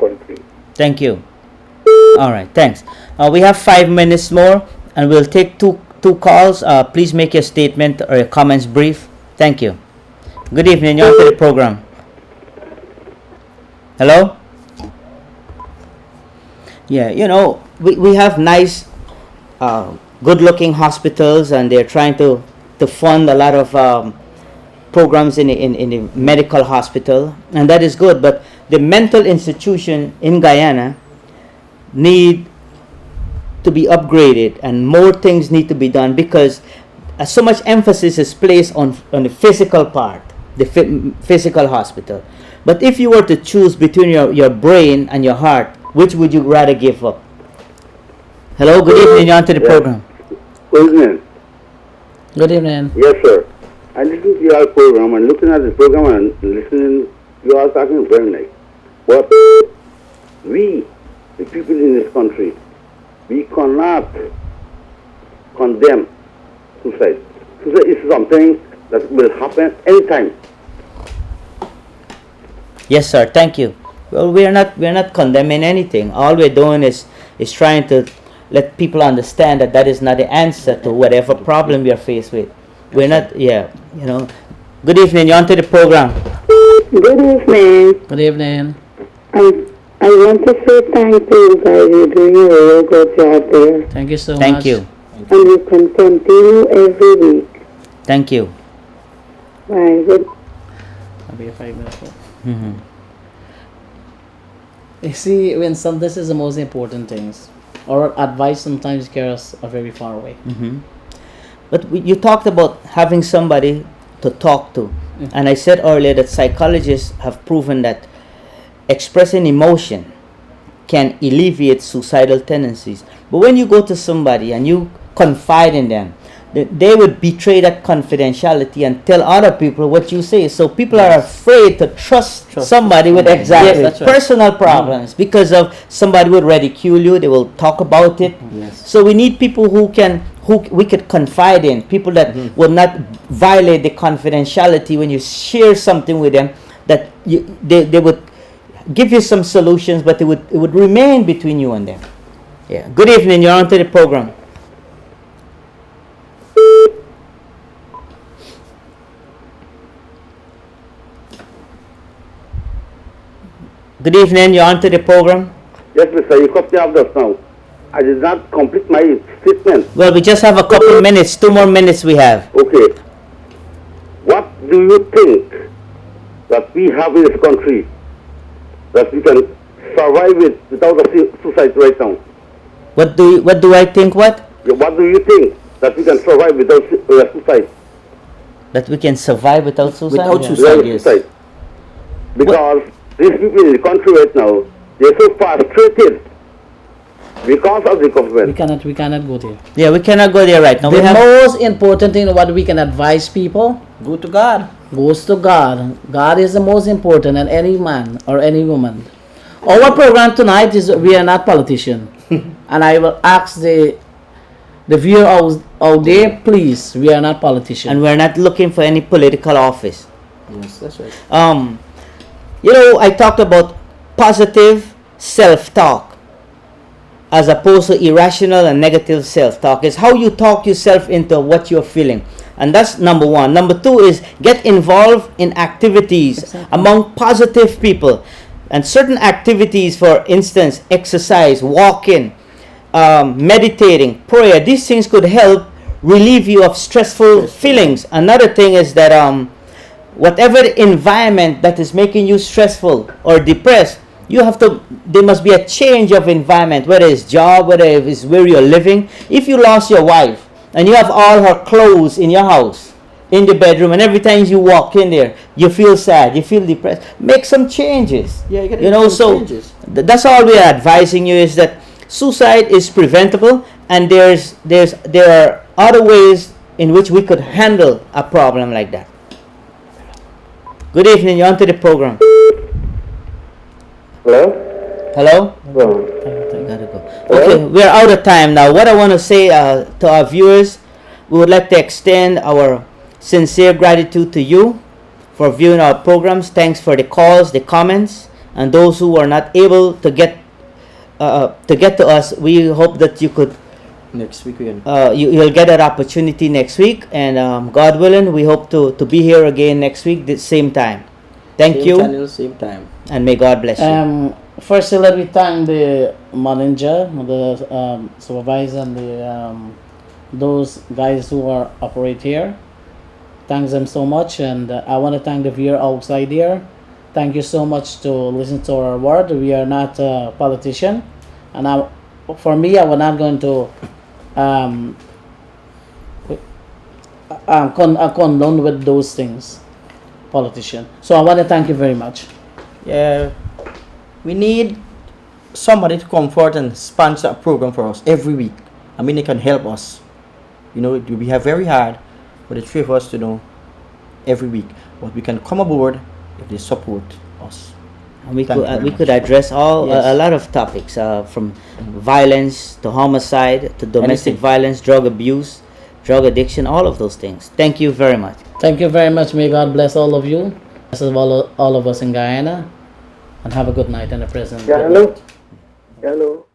country. Thank you. All right, thanks. We have 5 minutes more, and we'll take two calls. Please make your statement or your comments brief. Thank you. Good evening. You're on to the program. Hello? Yeah, we have nice, good-looking hospitals, and they're trying to fund a lot of programs in the medical hospital, and that is good. But the mental institution in Guyana need to be upgraded, and more things need to be done, because so much emphasis is placed on the physical part, the physical hospital. But if you were to choose between your brain and your heart, which would you rather give up? Hello, good evening. You're on to the program. Good evening. Good evening. Yes, sir. I listened to your program, and looking at the program and listening, you are talking very nice. But we, the people in this country, we cannot condemn suicide. Suicide is something that will happen anytime. Yes, sir. Thank you. Well, we're not condemning anything. All we're doing is trying to let people understand that is not the answer to whatever problem we are faced with. We're not, Good evening. You're on to the program. Good evening. Good evening. I want to say thank you guys. You're doing a really good job there. Thank you so much. Thank you. And you can continue every week. Thank you. Bye. Good. I'll be 5 minutes. Mm-hmm. You see, this is the most important things. Our advice sometimes carries us very far away. Mm-hmm. But you talked about having somebody to talk to. Yeah. And I said earlier that psychologists have proven that expressing emotion can alleviate suicidal tendencies. But when you go to somebody and you confide in them, they would betray that confidentiality and tell other people what you say. So people are afraid to trust somebody with exactly personal problems because of somebody would ridicule you. They will talk about it. Yes. So we need people who we could confide in, people that will not violate the confidentiality when you share something with them, that they would give you some solutions, but it would remain between you and them. Yeah. Good evening. You're on to the program. Good evening. You're on to the program. Yes, Mr. You cut me off just now. I did not complete my statement. Well, we just have a couple minutes. 2 more minutes we have. Okay. What do you think that we have in this country that we can survive it without a suicide right now? What do I think? What? What do you think that we can survive without suicide? That we can survive without suicide? Without suicide, yes. Suicide. Because these people in the country right now, they're so frustrated because of the government. We cannot go there. Yeah, we cannot go there right now. The most important thing what we can advise people, Go to God. goes to God. God is the most important, and any man or any woman. Our program tonight is we are not politicians. And I will ask the viewer out there, please, we are not politicians. And we're not looking for any political office. Yes, that's right. I talked about positive self-talk as opposed to irrational and negative self-talk. It's how you talk yourself into what you're feeling. And that's number one. Number two is get involved in activities among positive people. And certain activities, for instance, exercise, walking, meditating, prayer, these things could help relieve you of stressful feelings. Another thing is that whatever environment that is making you stressful or depressed, there must be a change of environment, whether it's job, whether it's where you're living. If you lost your wife and you have all her clothes in your house, in the bedroom, and every time you walk in there, you feel sad, you feel depressed, make some changes. Yeah, you gotta make some changes. That's all we are advising you, is that suicide is preventable, and there are other ways in which we could handle a problem like that. Good evening, you're on to the program. Hello? Hello? Hello. Gotta go. Okay, we're out of time now. What I want to say to our viewers, we would like to extend our sincere gratitude to you for viewing our programs. Thanks for the calls, the comments, and those who are not able to get to us, we hope that you could Next week we can. you'll get that opportunity next week, and God willing, we hope to be here again next week, the same time. Thank Same you, channel, same time. and may God bless you. Firstly, let me thank the manager, the supervisor, and those guys who are operate here. Thanks them so much, and I want to thank the viewer outside here. Thank you so much to listen to our word. We are not a politician, and for me, I was not going to condone with those things, politician. So I want to thank you very much. Yeah, we need somebody to come forward and sponsor a program for us every week. I mean, they can help us. You know, it will be very hard for the three of us to know every week, but we can come aboard if they support us. And we Thank you very we much. could address all Yes. a lot of topics, from violence to homicide to domestic Anything. violence, drug abuse, drug addiction, all of those things. Thank you very much. Thank you very much. May God bless all of you. Bless all of us in Guyana. And have a good night and a present. Yeah, hello. Hello.